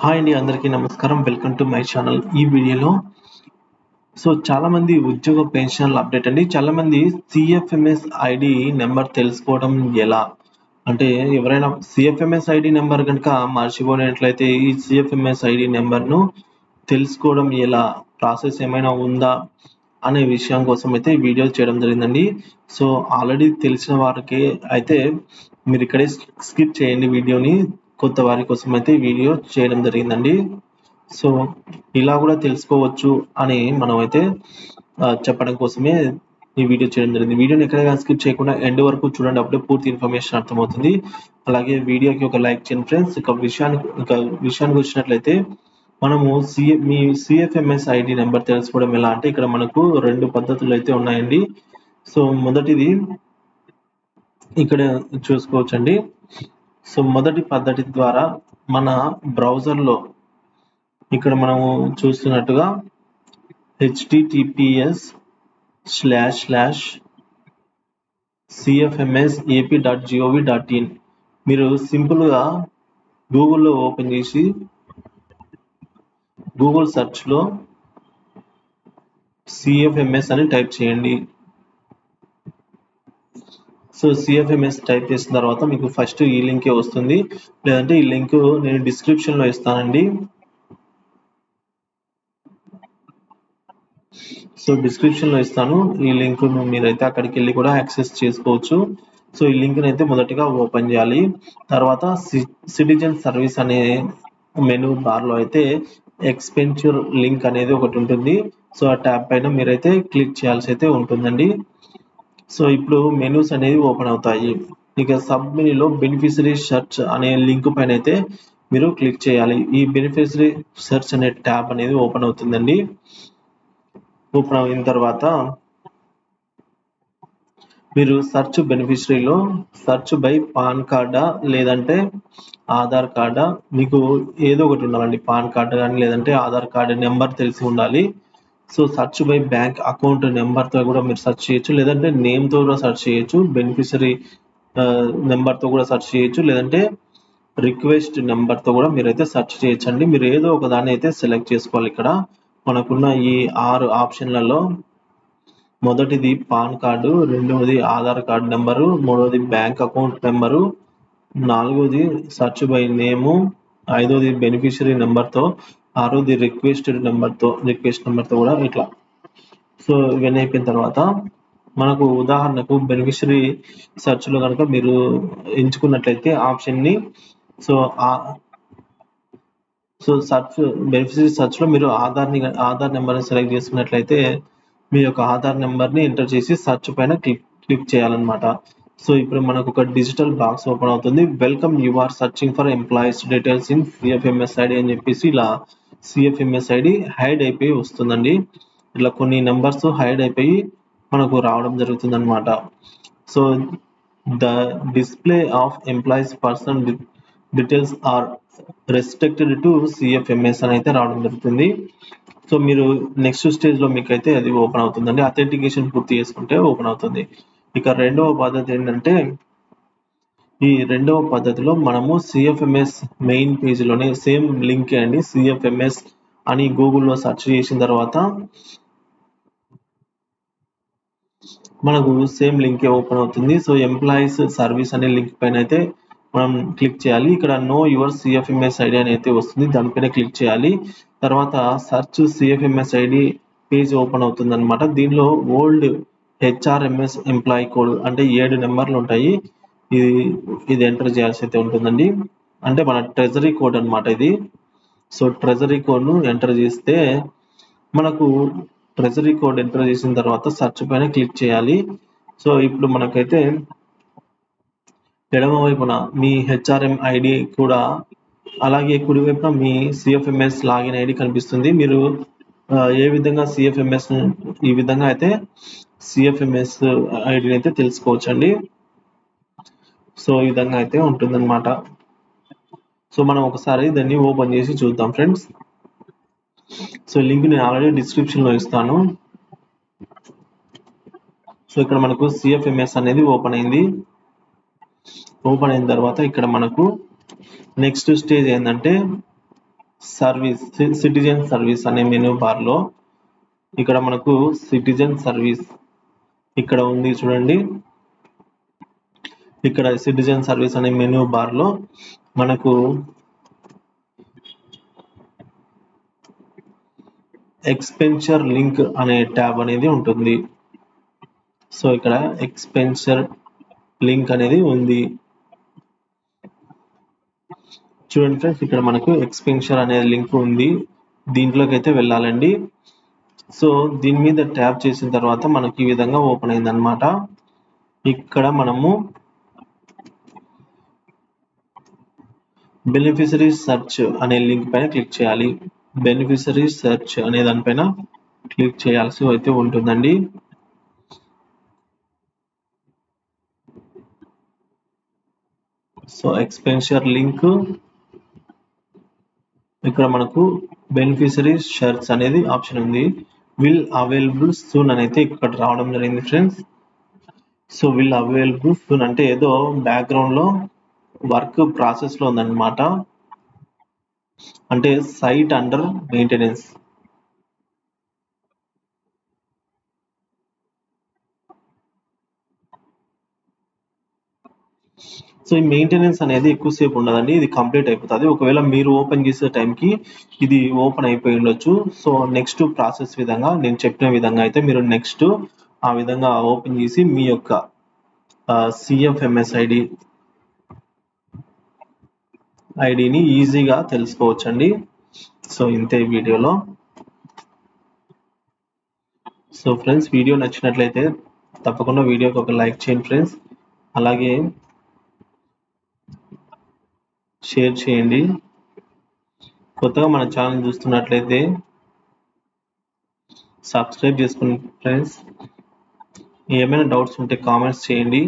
Hi అండి, అందరికీ నమస్కారం. Welcome to my channel. ఈ వీడియోలో చాలా మంది ఉద్యోగ పెన్షన్ల అప్డేట్ అండి. చాలా మంది సిఎఫ్ఎంఎస్ ఐడి నెంబర్ తెలుసుకోవడం ఎలా అంటే, ఎవరైనా సిఎఫ్ఎంఎస్ ఐడి నెంబర్ కనుక మర్చిపోయినట్లయితే ఈ సిఎఫ్ఎంఎస్ ఐడి నెంబర్ను తెలుసుకోవడం ఎలా, ప్రాసెస్ ఏమైనా ఉందా అనే విషయం కోసం అయితే ఈ వీడియో చేయడం జరిగిందండి. ఆల్రెడీ తెలిసిన వారికి అయితే మీరు ఇక్కడే స్కిప్ చేయండి వీడియోని. కొత్త వారి కోసం అయితే ఈ వీడియో చేయడం జరిగిందండి. సో ఇలా కూడా తెలుసుకోవచ్చు అని మనం అయితే చెప్పడం కోసమే ఈ వీడియో చేయడం జరిగింది. వీడియోని ఎక్కడైనా స్కిప్ చేయకుండా ఎండ్ వరకు చూడండి, అప్పుడే పూర్తి ఇన్ఫర్మేషన్ అర్థమవుతుంది. అలాగే వీడియోకి ఒక లైక్ చేయండి ఫ్రెండ్స్. విషయానికి వచ్చినట్లయితే మనము మీ సిఎఫ్ఎంఎస్ ఐడి నెంబర్ తెలుసుకోవడం ఎలా అంటే, ఇక్కడ మనకు రెండు పద్ధతులు అయితే ఉన్నాయండి. మొదటిది ఇక్కడ చూసుకోవచ్చండి. మొదటి పద్ధతి ద్వారా మన బ్రౌజర్లో ఇక్కడ మనము చూస్తున్నట్టుగా https://cfmsap.gov.in మీరు సింపుల్గా గూగుల్లో ఓపెన్ చేసి గూగుల్ సెర్చ్లో సిఎఫ్ఎంఎస్ అని టైప్ చేయండి. సిఎఫ్ఎంఎస్ టైప్ చేసిన తర్వాత మీకు ఫస్ట్ ఈ లింకే వస్తుంది, లేదంటే ఈ లింక్ నేను డిస్క్రిప్షన్లో ఇస్తానండి. డిస్క్రిప్షన్లో ఇస్తాను, ఈ లింక్ మీరైతే అక్కడికి వెళ్ళి కూడా యాక్సెస్ చేసుకోవచ్చు. ఈ లింక్ని అయితే మొదటిగా ఓపెన్ చేయాలి. తర్వాత సిటిజన్ సర్వీస్ అనే మెనూ బార్లో అయితే ఎక్స్పెన్చర్ లింక్ అనేది ఒకటి ఉంటుంది. ఆ ట్యాబ్ పైన మీరైతే క్లిక్ చేయాల్సి అయితే ఉంటుందండి. ఇప్పుడు మెనూస్ అనేవి ఓపెన్ అవుతాయి. ఇక సబ్ మెనూలో బెనిఫిషరీ సెర్చ్ అనే లింక్ పైన అయితే మీరు క్లిక్ చేయాలి. ఈ బెనిఫిషరీ సెర్చ్ అనే ట్యాబ్ అనేది ఓపెన్ అవుతుందండి. ఓపెన్ అయిన తర్వాత మీరు సెర్చ్ బెనిఫిషరీలో సెర్చ్ బై పాన్ కార్డా లేదంటే ఆధార్ కార్డా, మీకు ఏదో ఒకటి ఉండాలండి. పాన్ కార్డు కానీ లేదంటే ఆధార్ కార్డు నెంబర్ తెలిసి ఉండాలి. సెర్చ్ బై బ్యాంక్ అకౌంట్ నెంబర్తో కూడా మీరు సెర్చ్ చేయొచ్చు, లేదంటే నేమ్తో కూడా సెర్చ్ చేయొచ్చు. బెనిఫిషరీ నెంబర్తో కూడా సెర్చ్ చేయొచ్చు, లేదంటే రిక్వెస్ట్ నెంబర్తో కూడా మీరైతే సెర్చ్ చేయొచ్చండి. మీరు ఏదో ఒక దాన్ని అయితే సెలెక్ట్ చేసుకోవాలి. ఇక్కడ మనకున్న ఈ 6 ఆప్షన్లలో మొదటిది పాన్ కార్డు, రెండవది ఆధార్ కార్డు నెంబరు, మూడవది బ్యాంక్ అకౌంట్ నెంబరు, నాలుగవది సెర్చ్ బై నేము, ఐదవది బెనిఫిషరీ నెంబర్తో, ఆరోది రిక్వెస్ట్ నెంబర్తో కూడా ఇట్లా. ఇవన్నీ అయిపోయిన తర్వాత మనకు ఉదాహరణకు బెనిఫిషరీ సెర్చ్లో కనుక మీరు ఎంచుకున్నట్లయితే ఆప్షన్ని బెనిఫిషరీ సెర్చ్లో మీరు ఆధార్ నెంబర్ని సెలెక్ట్ చేసుకున్నట్లయితే మీ యొక్క ఆధార్ నెంబర్ని ఎంటర్ చేసి సెర్చ్ పైన క్లిక్ చేయాలన్నమాట. ఇప్పుడు మనకు ఒక డిజిటల్ బాక్స్ ఓపెన్ అవుతుంది. Welcome, you are searching for employees details in CFMS ID అని చెప్పేసి ఇలా సిఎఫ్ఎంఎస్ ఐడి హైడ్ అయిపోయి వస్తుందండి. ఇట్లా కొన్ని నెంబర్స్ హైడ్ అయిపోయి మనకు రావడం జరుగుతుంది అనమాట. The display of employees personal details are restricted to CFMS అని అయితే రావడం జరుగుతుంది. మీరు నెక్స్ట్ స్టేజ్లో మీకైతే అది ఓపెన్ అవుతుందండి. అథెంటికేషన్ పూర్తి చేసుకుంటే ఓపెన్ అవుతుంది. ఇక రెండవ పద్ధతి ఏంటంటే, ఈ రెండవ పద్ధతిలో మనము సిఎఫ్ఎంఎస్ మెయిన్ పేజీలోనే సేమ్ లింకే అండి. సిఎఫ్ఎంఎస్ అని గూగుల్లో సెర్చ్ చేసిన తర్వాత మనకు సేమ్ లింకే ఓపెన్ అవుతుంది. ఎంప్లాయీస్ సర్వీస్ అనే లింక్ పైన అయితే మనం క్లిక్ చేయాలి. ఇక్కడ నో యువర్ సిఎఫ్ఎంఎస్ ఐడి అని అయితే వస్తుంది, దానిపైన క్లిక్ చేయాలి. తర్వాత search CFMS ID page open అవుతుంది అనమాట. దీనిలో ఓల్డ్ హెచ్ఆర్ఎంఎస్ ఎంప్లాయీ కోడ్ అంటే 7 నెంబర్లు ఉంటాయి. ఇది ఎంటర్ చేయాల్సి అయితే ఉంటుందండి. అంటే మన ట్రెజరీ కోడ్ అనమాట ఇది. ట్రెజరీ కోడ్ను ఎంటర్ చేస్తే మనకు ట్రెజరీ కోడ్ ఎంటర్ చేసిన తర్వాత సెర్చ్ పైన క్లిక్ చేయాలి. ఇప్పుడు మనకైతే ఎడమ వైపున మీ హెచ్ఆర్ఎం ఐడి కూడా, అలాగే కుడివైపున మీ సిఎఫ్ఎంఎస్ లాగిన్ ఐడి కనిపిస్తుంది. మీరు ఏ విధంగా సిఎఫ్ఎంఎస్ ఈ విధంగా అయితే సిఎఫ్ఎంఎస్ ఐడిని అయితే తెలుసుకోవచ్చండి. ఈ విధంగా అయితే ఉంటుందన్నమాట. మనం ఒకసారి దాన్ని ఓపెన్ చేసి చూద్దాం ఫ్రెండ్స్. లింక్ నేను ఆల్రెడీ డిస్క్రిప్షన్లో ఇస్తాను. ఇక్కడ మనకు సిఎఫ్ఎంఎస్ అనేది ఓపెన్ అయింది. ఓపెన్ అయిన తర్వాత ఇక్కడ మనకు నెక్స్ట్ స్టేజ్ ఏంటంటే సర్వీస్, సిటిజన్ సర్వీస్ అనే మెనూ బార్ లో ఇక్కడ మనకు సిటిజన్ సర్వీస్ ఇక్కడ ఉంది చూడండి. ఇక్కడ సిటిజన్ సర్వీస్ అనే మెనూ బార్ లో మనకు ఎక్స్పెన్చర్ లింక్ అనే ట్యాబ్ అనేది ఉంటుంది. సో ఇక్కడ ఎక్స్పెన్చర్ లింక్ అనేది ఉంది. చూడండి ఫ్రెండ్స్, ఇక్కడ మనకు ఎక్స్పెన్చర్ అనే లింక్ ఉంది. దీంట్లోకి అయితే వెళ్ళాలండి. సో దీని మీద ట్యాప్ చేసిన తర్వాత మనకి ఈ విధంగా ఓపెన్ అయింది అనమాట. ఇక్కడ మనము బెనిఫిషరీ సెర్చ్ అనే లింక్ పైన క్లిక్ చేయాలి. బెనిఫిషరీ సెర్చ్ అనే దానిపైన క్లిక్ చేయాల్సి అయితే ఉంటుందండి. సో ఎక్స్పెన్చర్ లింక్ ఇక్కడ మనకు బెనిఫిషరీ సెర్చ్ అనేది ఆప్షన్ ఉంది. విల్ అవైలబుల్ సూన్ అని అయితే ఇక్కడ రావడం జరిగింది friends. So will available soon అంటే ఏదో బ్యాక్గ్రౌండ్ లో వర్క్ ప్రాసెస్ లో ఉందన్నమాట. అంటే సైట్ అండర్ మెయింటెనెన్స్. సో ఈ మెయింటెనెన్స్ అనేది ఎక్కువసేపు ఉండదండి, ఇది కంప్లీట్ అయిపోతుంది. ఒకవేళ మీరు ఓపెన్ చేసే టైంకి ఇది ఓపెన్ అయిపోయి ఉండొచ్చు. సో నెక్స్ట్ ప్రాసెస్ విధంగా నేను చెప్పిన విధంగా అయితే మీరు నెక్స్ట్ ఆ విధంగా ఓపెన్ చేసి మీ యొక్క సిఎఫ్ఎంఎస్ ఐడిని ఈజీగా తెలుసుకోవచ్చండి. సో ఇంతే వీడియోలో. సో ఫ్రెండ్స్, వీడియో నచ్చినట్లయితే తప్పకుండా వీడియోకి ఒక లైక్ చేయండి ఫ్రెండ్స్. అలాగే షేర్ చేయండి. కొత్తగా మన ఛానల్ చూస్తున్నట్లయితే సబ్స్క్రైబ్ చేసుకోండి ఫ్రెండ్స్. ఏమైనా డౌట్స్ ఉంటే కామెంట్స్ చేయండి.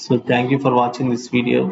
So thank you for watching this video.